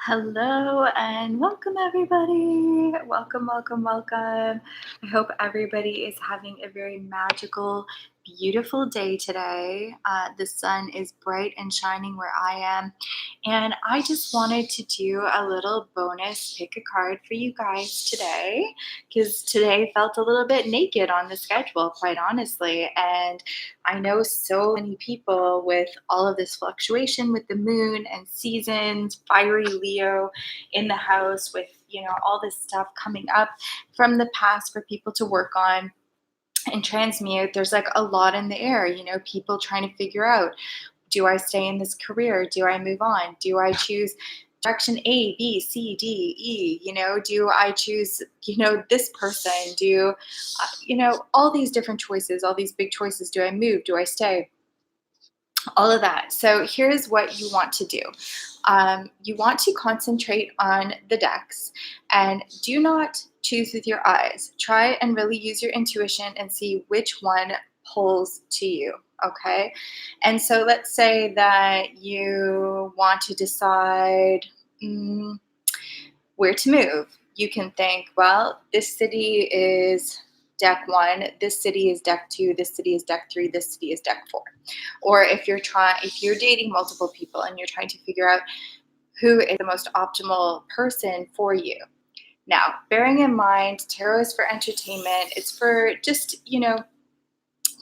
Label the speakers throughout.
Speaker 1: Hello and welcome, everybody. Welcome, welcome, welcome. I hope everybody is having a very magical, beautiful day today. The sun is bright and shining where I am, and I just wanted to do a little bonus pick a card for you guys today because today felt a little bit naked on the schedule, quite honestly. And I know so many people with all of this fluctuation with the moon and seasons, fiery Leo in the house with, all this stuff coming up from the past for people to work on and transmute. There's like a lot in the air, people trying to figure out, do I stay in this career? Do I move on? Do I choose direction A, B, C, D, E? Do I choose, this person? All these different choices, all these big choices. Do I move? Do I stay? All of that. So here's what you want to do. You want to concentrate on the decks and do not choose with your eyes. Try and really use your intuition and see which one pulls to you. Okay. And so let's say that you want to decide where to move. You can think, well, this city is deck 1, this city is deck 2, this city is deck 3, this city is deck 4. Or if you're dating multiple people and you're trying to figure out who is the most optimal person for you. Now, bearing in mind, tarot is for entertainment. It's for just,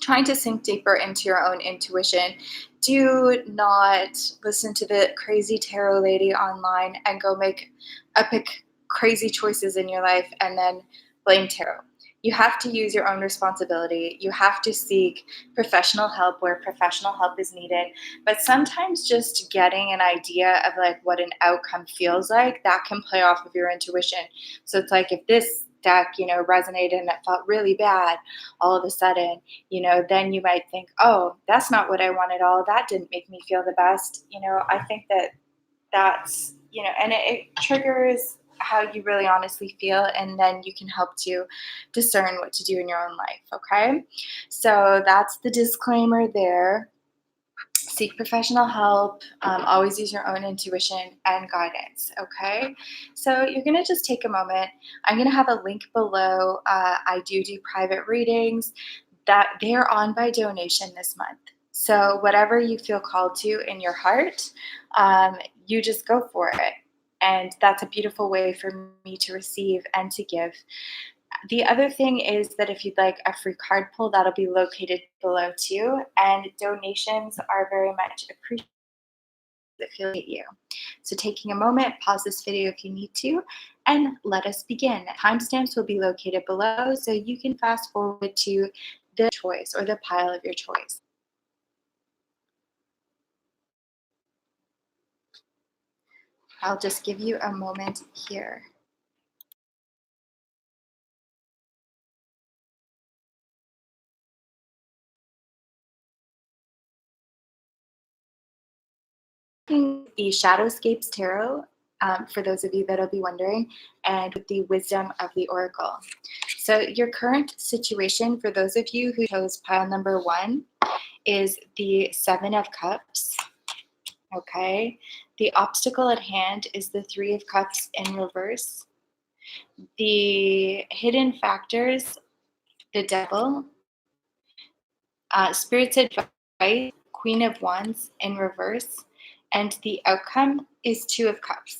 Speaker 1: trying to sink deeper into your own intuition. Do not listen to the crazy tarot lady online and go pick crazy choices in your life and then blame tarot. You have to use your own responsibility. You have to seek professional help where professional help is needed. But sometimes just getting an idea of like what an outcome feels like, that can play off of your intuition. So it's like if this deck, resonated and it felt really bad all of a sudden, then you might think, oh, that's not what I want at all. That didn't make me feel the best. I think that's, and it triggers how you really honestly feel, and then you can help to discern what to do in your own life. Okay. So that's the disclaimer there. Seek professional help. Always use your own intuition and guidance. Okay. So you're going to just take a moment. I'm going to have a link below. I do private readings that they're on by donation this month. So whatever you feel called to in your heart, you just go for it. And that's a beautiful way for me to receive and to give. The other thing is that if you'd like a free card pull, that'll be located below too. And donations are very much appreciated if you. So taking a moment, pause this video if you need to, and let us begin. Timestamps will be located below so you can fast forward to the choice or the pile of your choice. I'll just give you a moment here. The Shadowscapes Tarot, for those of you that'll be wondering, and with the Wisdom of the Oracle. So your current situation, for those of you who chose pile number 1, is the 7 of Cups. Okay. The obstacle at hand is the 3 of Cups in reverse. The hidden factors, the Devil, Spirit's advice, Queen of Wands in reverse, and the outcome is 2 of Cups.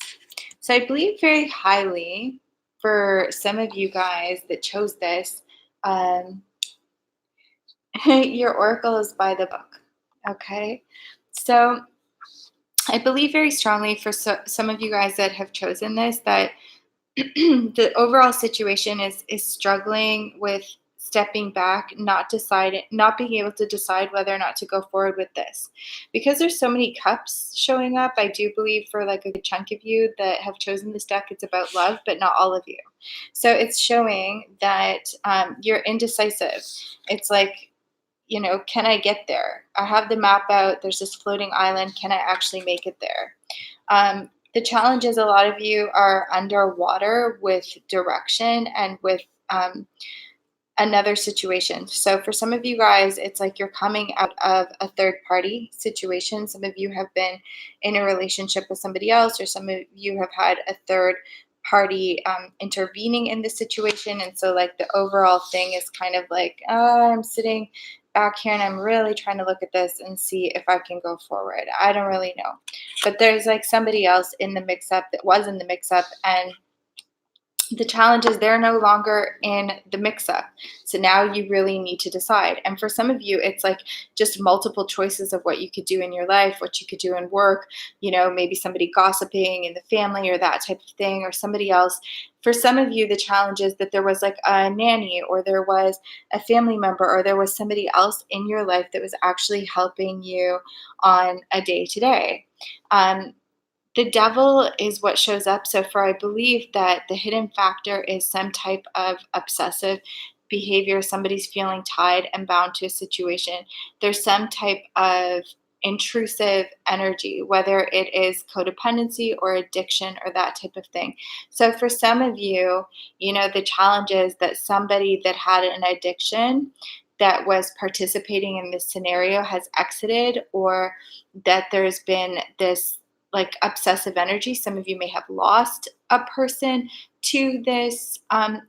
Speaker 1: So I believe very highly for some of you guys that chose this, your oracle is by the book. Okay. So I believe very strongly for some of you guys that have chosen this that the overall situation is struggling with stepping back, not being able to decide whether or not to go forward with this. Because there's so many cups showing up, I do believe for like a good chunk of you that have chosen this deck, it's about love, but not all of you. So it's showing that you're indecisive. It's like, can I get there? I have the map out. There's this floating island. Can I actually make it there? The challenge is a lot of you are underwater with direction and with another situation. So for some of you guys, it's like you're coming out of a third party situation. Some of you have been in a relationship with somebody else, or some of you have had a third party intervening in the situation. And so, like, the overall thing is kind of like, I'm sitting back here and I'm really trying to look at this and see if I can go forward. I don't really know. But there's like somebody else in the mix up that was in the mix up, and the challenge is they're no longer in the mix up. So now you really need to decide. And for some of you, it's like just multiple choices of what you could do in your life, what you could do in work, maybe somebody gossiping in the family or that type of thing, or somebody else. For some of you, the challenge is that there was like a nanny, or there was a family member, or there was somebody else in your life that was actually helping you on a day to day. The devil is what shows up. So, for I believe that the hidden factor is some type of obsessive behavior. Somebody's feeling tied and bound to a situation. There's some type of intrusive energy, whether it is codependency or addiction or that type of thing. So, for some of you, the challenge is that somebody that had an addiction that was participating in this scenario has exited, or that there's been this like obsessive energy. Some of you may have lost a person to this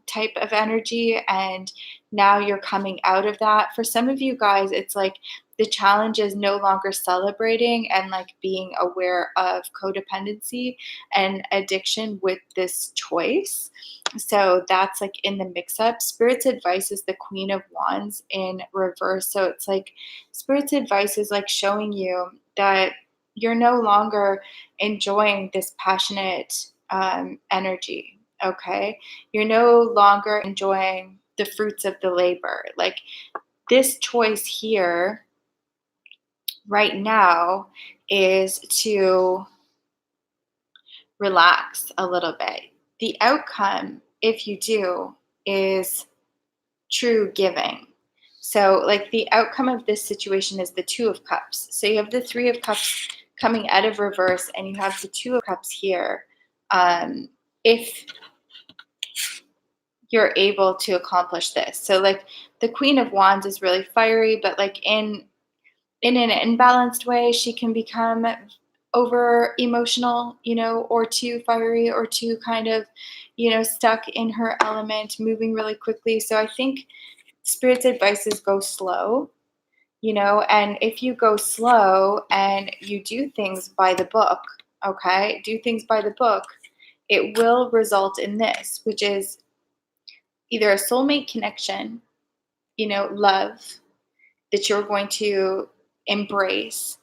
Speaker 1: type of energy, and now you're coming out of that. For some of you guys, it's like the challenge is no longer celebrating and like being aware of codependency and addiction with this choice. So that's like in the mix up. Spirit's advice is the Queen of Wands in reverse. So it's like Spirit's advice is like showing you that you're no longer enjoying this passionate energy. Okay. You're no longer enjoying the fruits of the labor. Like, this choice here right now is to relax a little bit. The outcome, if you do, is true giving. So, like, the outcome of this situation is the Two of Cups. So you have the Three of Cups coming out of reverse, and you have the Two of Cups here. If you're able to accomplish this, so like the Queen of Wands is really fiery, but like in an imbalanced way, she can become over emotional, or too fiery, or too kind of, stuck in her element, moving really quickly. So I think Spirit's advice is go slow, and if you go slow and you do things by the book, okay, do things by the book, it will result in this, which is either a soulmate connection, love that you're going to embrace,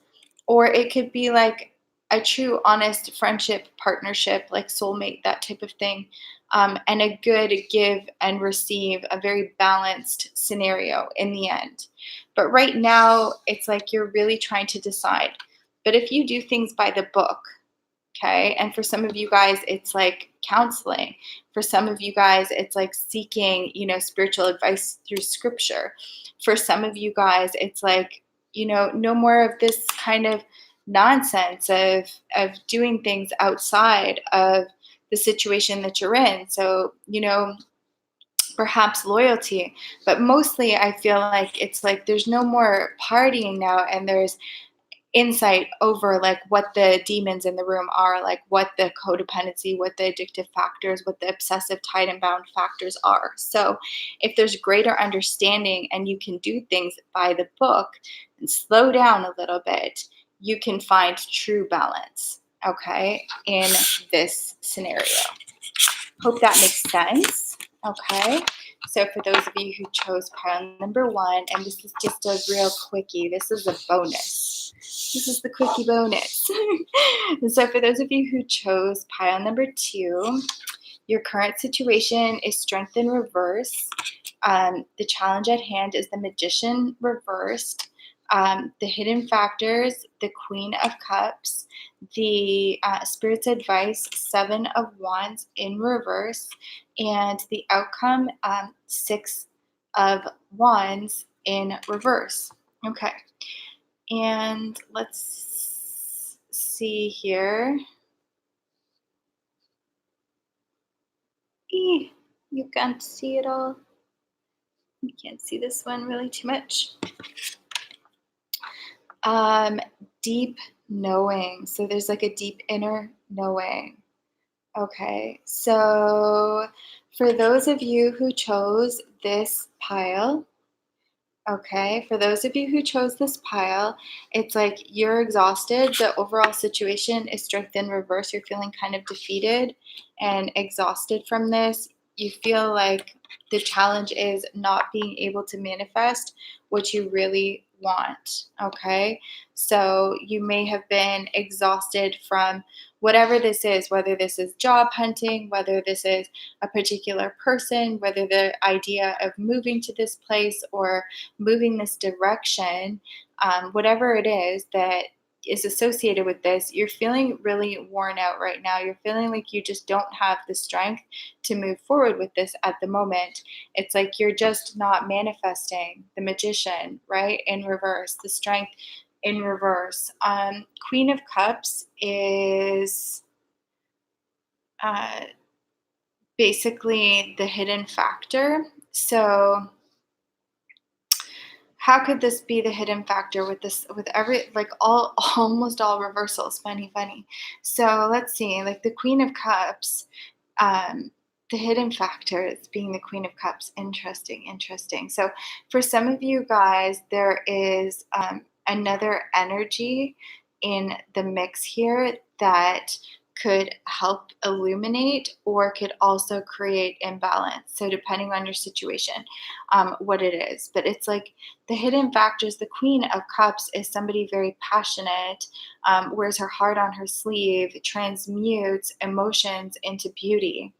Speaker 1: or it could be like a true, honest friendship, partnership, like soulmate, that type of thing, and a good give and receive, a very balanced scenario in the end. But right now, it's like you're really trying to decide. But if you do things by the book, okay, and for some of you guys, it's like counseling. For some of you guys, it's like seeking, spiritual advice through scripture. For some of you guys, it's like, no more of this kind of nonsense of doing things outside of the situation that you're in. So, perhaps loyalty, but mostly I feel like it's like there's no more partying now, and there's insight over like what the demons in the room are, like what the codependency, what the addictive factors, what the obsessive tied and bound factors are. So if there's greater understanding and you can do things by the book and slow down a little bit, you can find true balance, okay, in this scenario. Hope that makes sense. Okay. So for those of you who chose pile number 1, and this is just a real quickie, this is a bonus. This is the quickie bonus. And so for those of you who chose pile number 2, your current situation is Strength in reverse. The challenge at hand is the Magician reversed. The hidden factors, the Queen of Cups, the Spirit's advice, Seven of Wands in reverse, and the outcome, Six of Wands in reverse. Okay, and let's see here. You can't see it all. You can't see this one really too much. Deep knowing. So there's like a deep inner knowing. Okay, so for those of you who chose this pile, okay, for those of you who chose this pile, it's like you're exhausted. The overall situation is strength in reverse. You're feeling kind of defeated and exhausted from this. You feel like the challenge is not being able to manifest what you really want, okay? So you may have been exhausted from whatever this is, whether this is job hunting, whether this is a particular person, whether the idea of moving to this place or moving this direction, whatever it is that is associated with this, you're feeling really worn out right now. You're feeling like you just don't have the strength to move forward with this at the moment. It's like you're just not manifesting the magician, right? In reverse, the strength in reverse. Queen of Cups is basically the hidden factor. So how could this be the hidden factor with this, with every, like all, almost all reversals? Funny. So let's see, like the Queen of Cups, the hidden factor is being the Queen of Cups. Interesting. So for some of you guys, there is another energy in the mix here that could help illuminate or could also create imbalance. So depending on your situation, what it is. But it's like the hidden factors, the Queen of Cups is somebody very passionate, wears her heart on her sleeve, transmutes emotions into beauty,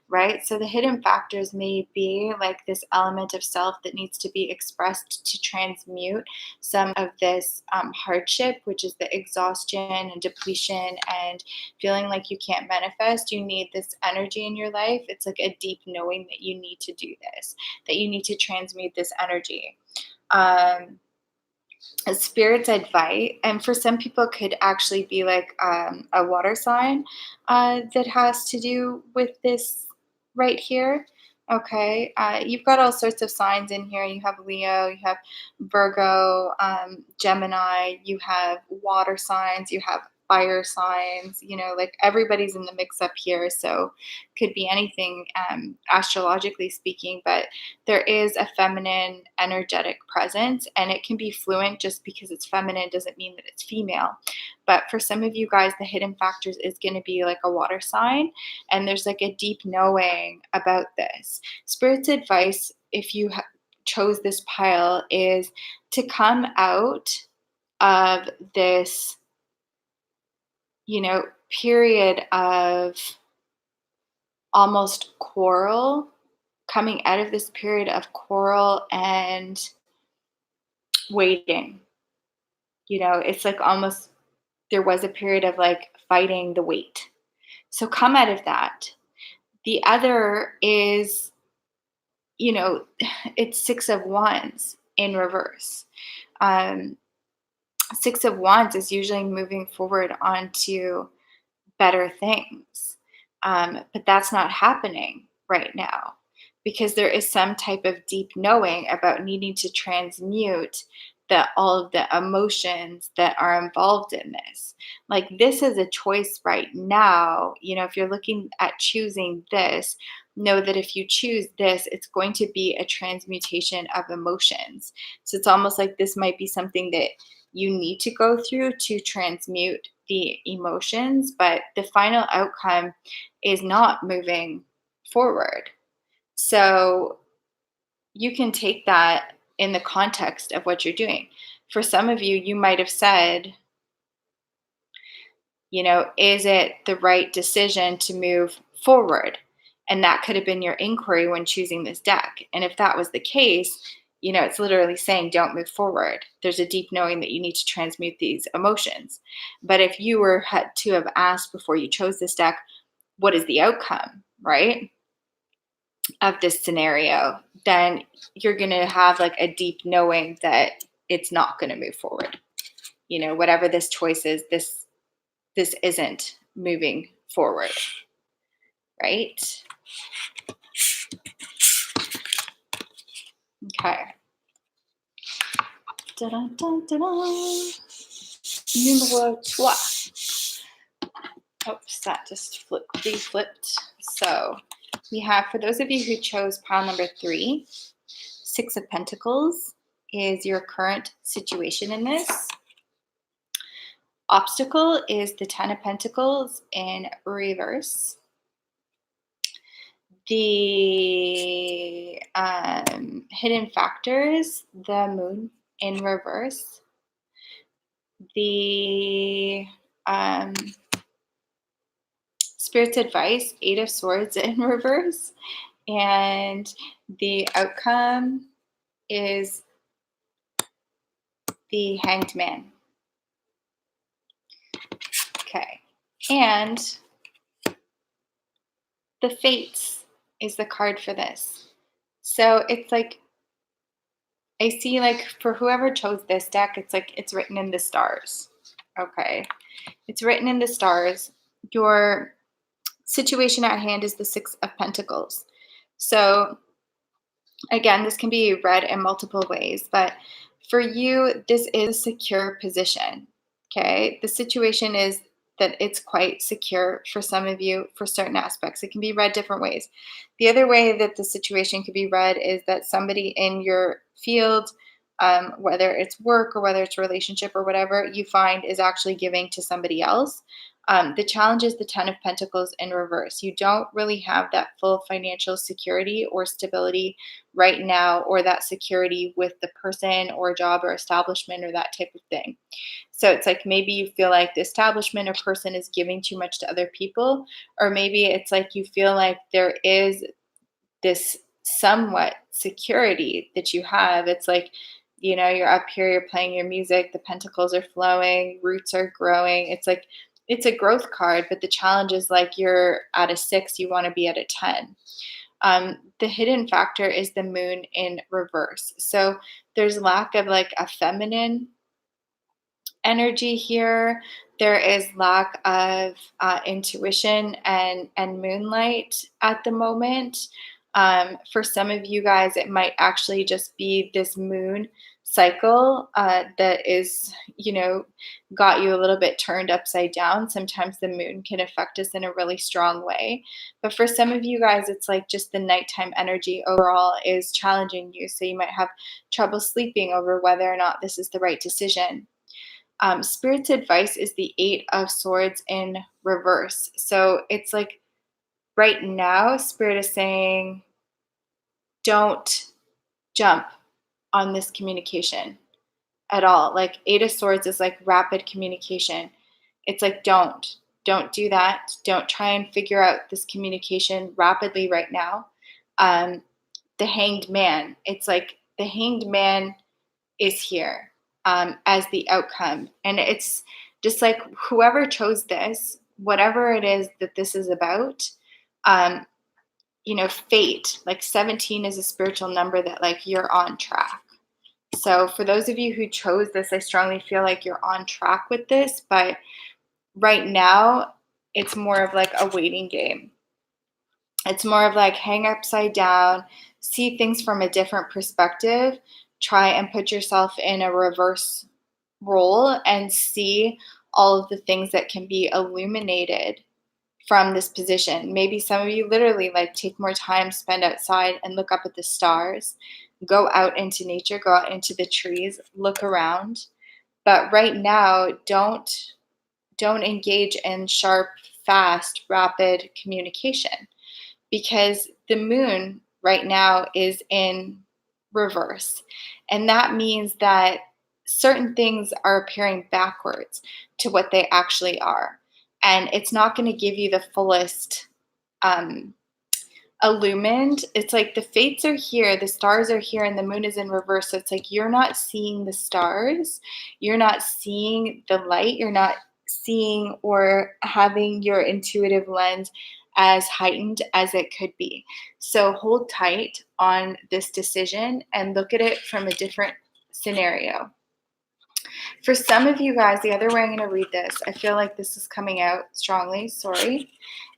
Speaker 1: right? So the hidden factors may be like this element of self that needs to be expressed to transmute some of this hardship, which is the exhaustion and depletion and feeling like you can't manifest. You need this energy in your life. It's like a deep knowing that you need to do this, that you need to transmute this energy. A spirit's advice, and for some people could actually be like a water sign that has to do with this right here. Okay, you've got all sorts of signs in here. You have Leo, you have Virgo, Gemini, you have water signs, you have fire signs, you know, like everybody's in the mix up here. So could be anything astrologically speaking, but there is a feminine energetic presence, and it can be fluent. Just because it's feminine doesn't mean that it's female. But for some of you guys, the hidden factors is going to be like a water sign, and there's like a deep knowing about this. Spirit's advice, if you chose this pile, is to come out of this, you know, period of almost quarrel, coming out of this period of quarrel and waiting. You know, it's like almost there was a period of like fighting the weight. So come out of that. The other is, you know, it's Six of Wands in reverse. Six of Wands is usually moving forward onto better things. But that's not happening right now because there is some type of deep knowing about needing to transmute all of the emotions that are involved in this. Like this is a choice right now. You know, if you're looking at choosing this, know that if you choose this, it's going to be a transmutation of emotions. So it's almost like this might be something that you need to go through to transmute the emotions, but the final outcome is not moving forward. So you can take that in the context of what you're doing. For some of you, you might have said, you know, is it the right decision to move forward? And that could have been your inquiry when choosing this deck. And if that was the case, you know, it's literally saying don't move forward. There's a deep knowing that you need to transmute these emotions. But if you had to have asked before you chose this deck, what is the outcome, right, of this scenario, then you're going to have like a deep knowing that it's not going to move forward. You know, whatever this choice is, this isn't moving forward, right? Okay. Numéro 3. Oops, that just flipped. So we have, for those of you who chose pile number 3, 6 of Pentacles is your current situation in this. Obstacle is the 10 of Pentacles in reverse. The hidden factors, the moon in reverse. The Spirit's advice, 8 of Swords in reverse. And the outcome is the Hanged Man. Okay. And the Fates is the card for this. So it's like, I see, like, for whoever chose this deck, it's like it's written in the stars. Okay. It's written in the stars. Your situation at hand is the 6 of Pentacles. So again, this can be read in multiple ways, but for you, this is a secure position. Okay. The situation is that it's quite secure for some of you for certain aspects. It can be read different ways. The other way that the situation could be read is that somebody in your field, whether it's work or whether it's relationship or whatever, you find is actually giving to somebody else. The challenge is the 10 of Pentacles in reverse. You don't really have that full financial security or stability right now, or that security with the person or job or establishment or that type of thing. So it's like maybe you feel like the establishment or person is giving too much to other people, or maybe it's like you feel like there is this somewhat security that you have. It's like, you know, you're up here, you're playing your music, the pentacles are flowing, roots are growing. It's like, it's a growth card, but the challenge is like you're at a 6, you want to be at a 10. The hidden factor is the moon in reverse. So there's lack of like a feminine energy here. There is lack of intuition and moonlight at the moment. For some of you guys, it might actually just be this moon cycle that is, you know, got you a little bit turned upside down. Sometimes the moon can affect us in a really strong way. But for some of you guys, it's like just the nighttime energy overall is challenging you. So you might have trouble sleeping over whether or not this is the right decision. Spirit's advice is the 8 of Swords in reverse. So it's like right now, Spirit is saying, don't jump on this communication at all. Like 8 of Swords is like rapid communication. It's like, don't do that. Don't try and figure out this communication rapidly right now. The Hanged Man, it's like the Hanged Man is here as the outcome. And it's just like whoever chose this, whatever it is that this is about, you know, fate, like 17 is a spiritual number that like you're on track. So for those of you who chose this, I strongly feel like you're on track with this, but right now it's more of like a waiting game. It's more of like hang upside down, see things from a different perspective, try and put yourself in a reverse role and see all of the things that can be illuminated from this position. Maybe some of you literally like take more time, spend outside and look up at the stars, go out into nature, go out into the trees, look around. But right now, don't engage in sharp, fast, rapid communication, because the moon right now is in reverse. And that means that certain things are appearing backwards to what they actually are. And it's not going to give you the fullest illumined. It's like the fates are here, the stars are here, and the moon is in reverse. So it's like you're not seeing the stars, you're not seeing the light, you're not seeing or having your intuitive lens as heightened as it could be. So hold tight on this decision and look at it from a different scenario. For some of you guys, the other way I'm going to read this, I feel like this is coming out strongly, sorry,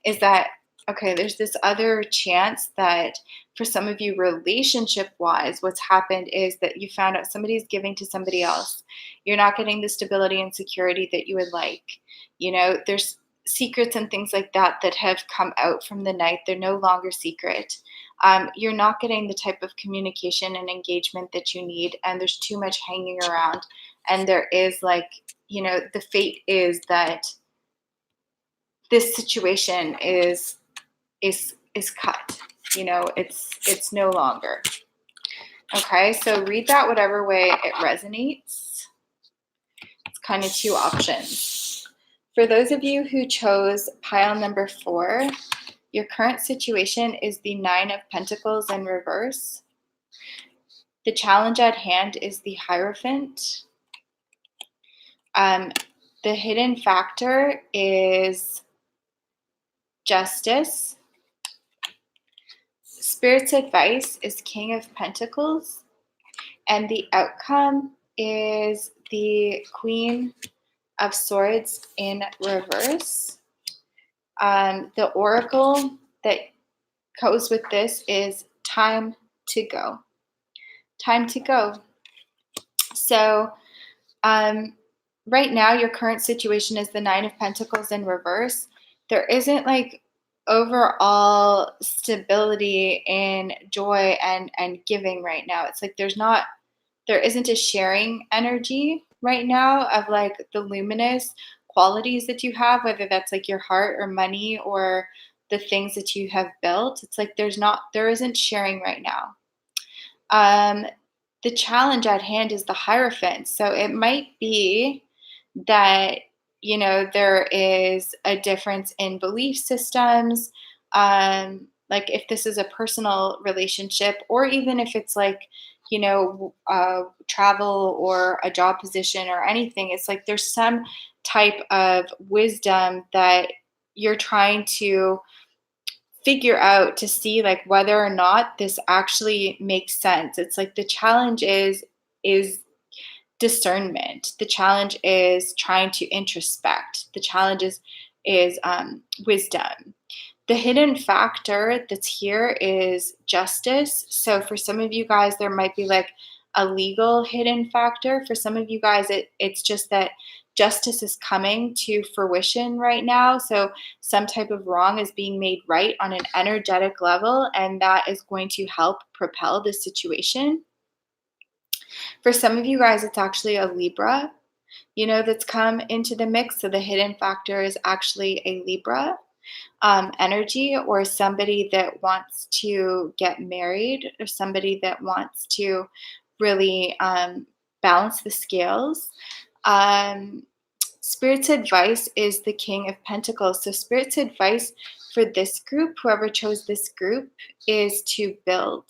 Speaker 1: is that Okay, there's this other chance that for some of you, relationship wise, what's happened is that you found out somebody's giving to somebody else. You're not getting the stability and security that you would like. There's secrets and things like that that have come out from the night. They're no longer secret. You're not getting the type of communication and engagement that you need, and there's too much hanging around. And there is the fate is that this situation is cut. It's no longer. Okay, so read that whatever way it resonates. It's kind of two options. For those of you who chose pile number 4, your current situation is the 9 of Pentacles in reverse. The challenge at hand is the Hierophant. The hidden factor is Justice. Spirit's advice is King of Pentacles. And the outcome is the Queen of Swords in reverse. The oracle that goes with this is time to go. Time to go. So right now, your current situation is the 9 of Pentacles in reverse. There isn't overall stability in joy and giving right now. It's like there isn't a sharing energy right now of the luminous qualities that you have, whether that's your heart or money or the things that you have built. It's like there isn't sharing right now. The challenge at hand is the Hierophant. So it might be that, there is a difference in belief systems. If this is a personal relationship, or even if it's travel or a job position or anything, it's there's some type of wisdom that you're trying to figure out to see whether or not this actually makes sense. It's the challenge is discernment. The challenge is trying to introspect. The challenge is wisdom. The hidden factor that's here is justice. So for some of you guys, there might be a legal hidden factor. For some of you guys, it's just that justice is coming to fruition right now. So some type of wrong is being made right on an energetic level, and that is going to help propel the situation. For some of you guys, it's actually a Libra, that's come into the mix. So the hidden factor is actually a Libra energy, or somebody that wants to get married, or somebody that wants to really balance the scales. Spirit's advice is the King of Pentacles. So Spirit's advice for this group, whoever chose this group, is to build.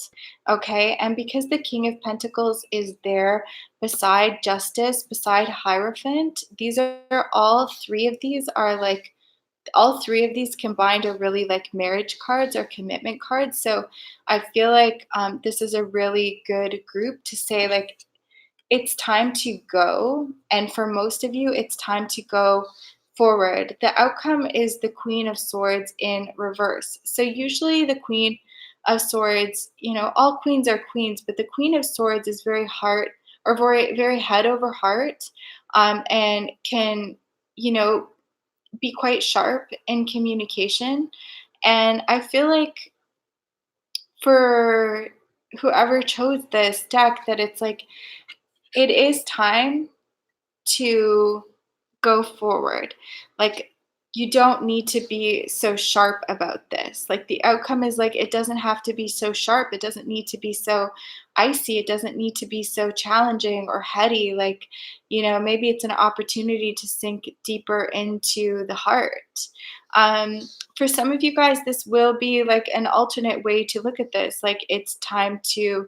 Speaker 1: Okay, and because the King of Pentacles is there beside Justice, beside Hierophant, all three of these combined are really marriage cards or commitment cards. So I feel this is a really good group to say it's time to go. And for most of you, it's time to go forward. The outcome is the Queen of Swords in reverse. So usually the Queen of Swords, all queens are queens, but the Queen of Swords is very heart, or very, very head over heart, and can, be quite sharp in communication. And I feel for whoever chose this deck, that it's it is time to go forward. You don't need to be so sharp about this. The outcome is it doesn't have to be so sharp. It doesn't need to be so icy. It doesn't need to be so challenging or heady. Maybe it's an opportunity to sink deeper into the heart. For some of you guys, this will be an alternate way to look at this. It's time to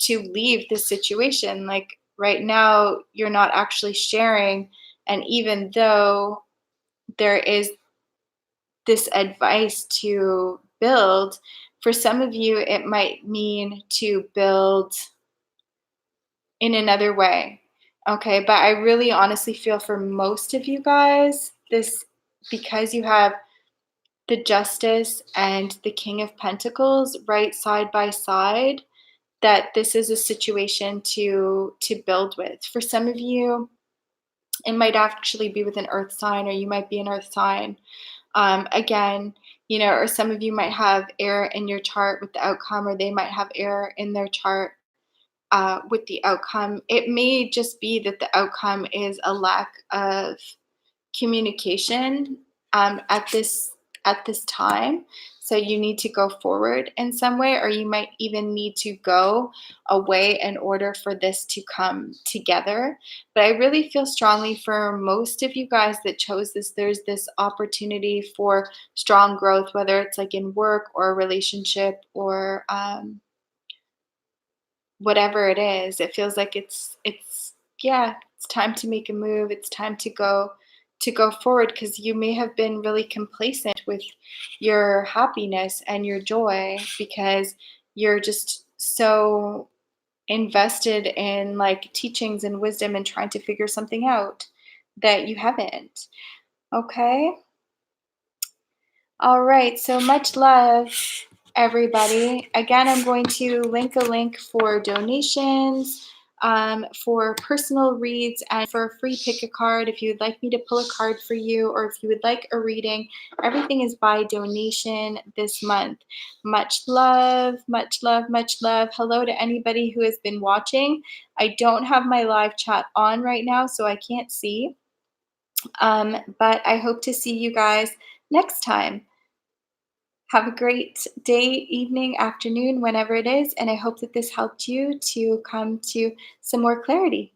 Speaker 1: leave this situation. Right now, you're not actually sharing. And even though there is this advice to build, for some of you, it might mean to build in another way. Okay, but I really honestly feel for most of you guys, because you have the Justice and the King of Pentacles right side by side, that this is a situation to build with. For some of you, it might actually be with an earth sign, or you might be an earth sign. Again, or some of you might have air in your chart with the outcome, or they might have air in their chart with the outcome. It may just be that the outcome is a lack of communication at this time. So you need to go forward in some way, or you might even need to go away in order for this to come together. But I really feel strongly for most of you guys that chose this, there's this opportunity for strong growth, whether it's like in work or a relationship, or whatever it is. It feels like it's yeah, it's time to make a move. It's time to go forward, because you may have been really complacent with your happiness and your joy, because you're just so invested in like teachings and wisdom and trying to figure something out that you haven't. Okay? All right, so much love, everybody. Again, I'm going to link a link for donations, for personal reads, and for a free pick a card. If you'd like me to pull a card for you, or if you would like a reading, everything is by donation this month. Much love, much love, much love. Hello to anybody who has been watching. I don't have my live chat on right now, so I can't see. But I hope to see you guys next time. Have a great day, evening, afternoon, whenever it is, and I hope that this helped you to come to some more clarity.